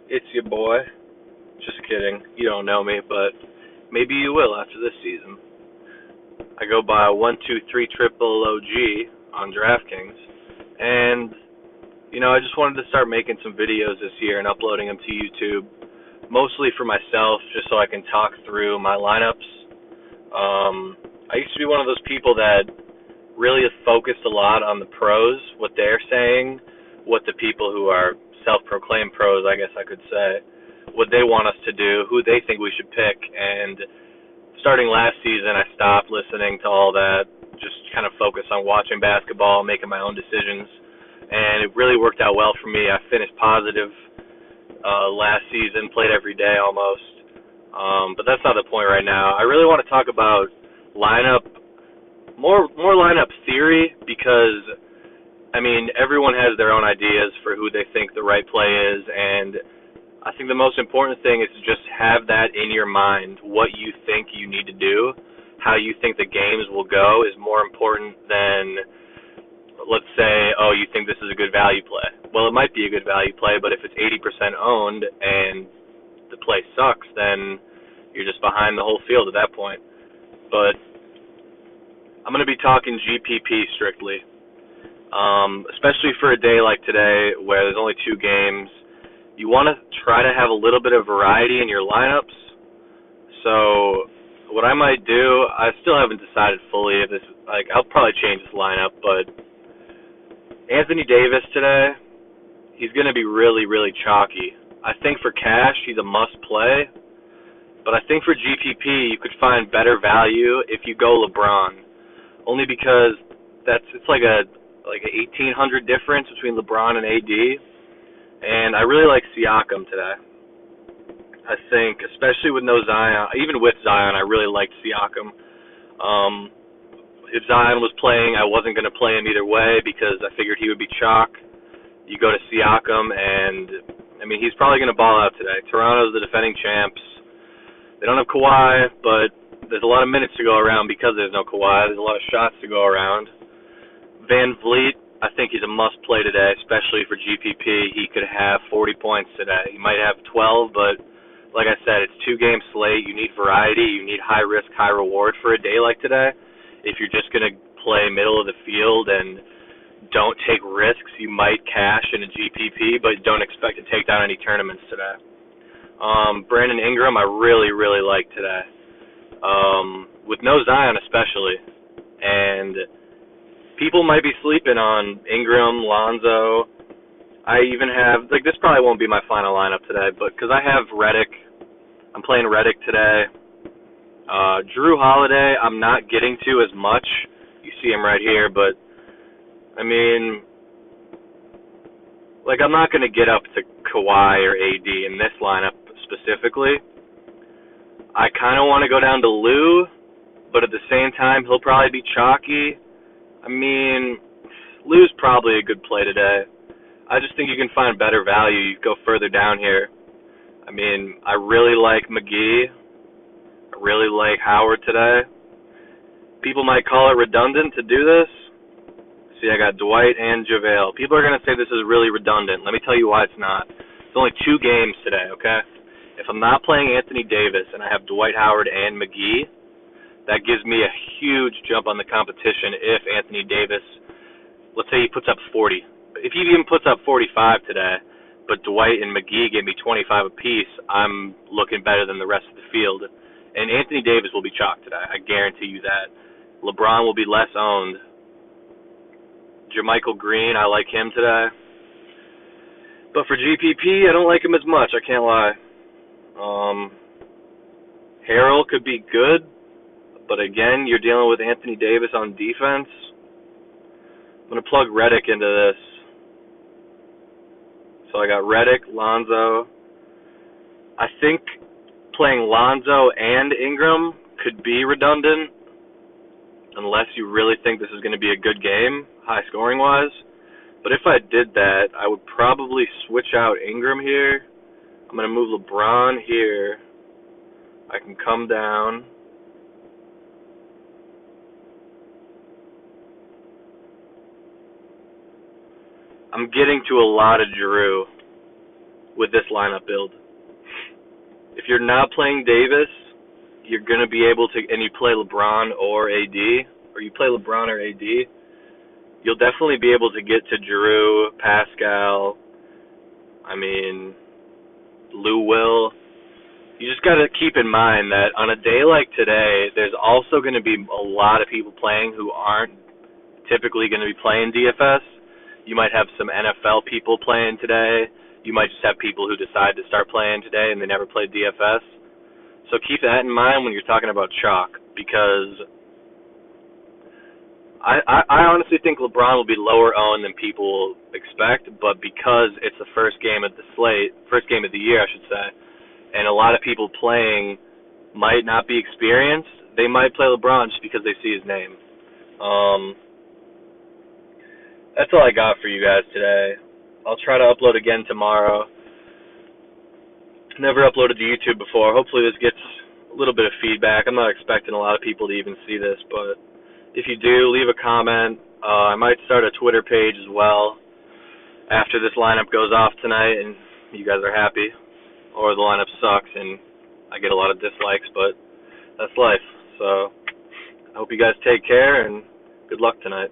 It's your boy. Just kidding. You don't know me, but maybe you will after this season. I go by 123 triple OG on Draftkings, and I just wanted to start making some videos this year and uploading them to YouTube, mostly for myself, just so I can talk through my lineups. I used to be one of those people that really focused a lot on the pros, what they're saying, what the people who are self-proclaimed pros, I guess I could say, what they want us to do, who they think we should pick. And starting last season, I stopped listening to all that, just kind of focused on watching basketball, making my own decisions, and it really worked out well for me. I finished positive last season, played every day almost, but that's not the point right now. I really want to talk about lineup, more lineup theory, because everyone has their own ideas for who they think the right play is, and I think the most important thing is to just have that in your mind. What you think you need to do, how you think the games will go, is more important than, let's say, oh, you think this is a good value play. Well, it might be a good value play, but if it's 80% owned and the play sucks, then you're just behind the whole field at that point. But I'm going to be talking GPP strictly, especially for a day like today where there's only 2 games. You want to try to have a little bit of variety in your lineups. So what I might do, I still haven't decided fully if this, I'll probably change this lineup, but Anthony Davis today, he's going to be really, really chalky. I think for cash, he's a must play, but I think for GPP, you could find better value if you go LeBron, only because it's like a 1,800 difference between LeBron and AD. And I really like Siakam today. I think, especially with no Zion, even with Zion, I really liked Siakam. If Zion was playing, I wasn't going to play him either way because I figured he would be chalk. You go to Siakam, and, he's probably going to ball out today. Toronto's the defending champs. They don't have Kawhi, but there's a lot of minutes to go around because there's no Kawhi. There's a lot of shots to go around. Van Vliet, I think he's a must-play today, especially for GPP. He could have 40 points today. He might have 12, but like I said, it's 2-game slate. You need variety. You need high risk, high reward for a day like today. If you're just going to play middle of the field and don't take risks, you might cash in a GPP, but don't expect to take down any tournaments today. Brandon Ingram, I really, really like today, with no Zion especially. And people might be sleeping on Ingram, Lonzo. I even have, this probably won't be my final lineup today, but because I have Redick, I'm playing Redick today. Drew Holiday, I'm not getting to as much. You see him right here, but, I'm not going to get up to Kawhi or AD in this lineup specifically. I kind of want to go down to Lou, but at the same time, he'll probably be chalky. Lou's probably a good play today. I just think you can find better value. You go further down here. I really like McGee. I really like Howard today. People might call it redundant to do this. See, I got Dwight and JaVale. People are going to say this is really redundant. Let me tell you why it's not. It's only 2 games today, okay? If I'm not playing Anthony Davis and I have Dwight Howard and McGee, that gives me a huge jump on the competition if Anthony Davis, let's say he puts up 40. If he even puts up 45 today, but Dwight and McGee give me 25 apiece, I'm looking better than the rest of the field. And Anthony Davis will be chalk today. I guarantee you that. LeBron will be less owned. Jermichael Green, I like him today. But for GPP, I don't like him as much, I can't lie. Harrell could be good, but again, you're dealing with Anthony Davis on defense. I'm going to plug Redick into this. So I got Redick, Lonzo. I think playing Lonzo and Ingram could be redundant unless you really think this is going to be a good game, high scoring wise. But if I did that, I would probably switch out Ingram here. I'm going to move LeBron here. I can come down. I'm getting to a lot of Drew. with this lineup build. If you're not playing Davis, you're going to be able to, and you play LeBron or AD, or you play LeBron or AD, you'll definitely be able to get to Drew, Pascal, Lou Will. You just got to keep in mind that on a day like today, there's also going to be a lot of people playing who aren't typically going to be playing DFS. You might have some NFL people playing today. You might just have people who decide to start playing today and they never played DFS. So keep that in mind when you're talking about chalk, because I honestly think LeBron will be lower owned than people expect, but because it's the first game of the slate, first game of the year, I should say, and a lot of people playing might not be experienced, they might play LeBron just because they see his name. That's all I got for you guys today. I'll try to upload again tomorrow. Never uploaded to YouTube before. Hopefully this gets a little bit of feedback. I'm not expecting a lot of people to even see this, but if you do, leave a comment. I might start a Twitter page as well after this lineup goes off tonight and you guys are happy, or the lineup sucks and I get a lot of dislikes, but that's life. So I hope you guys take care and good luck tonight.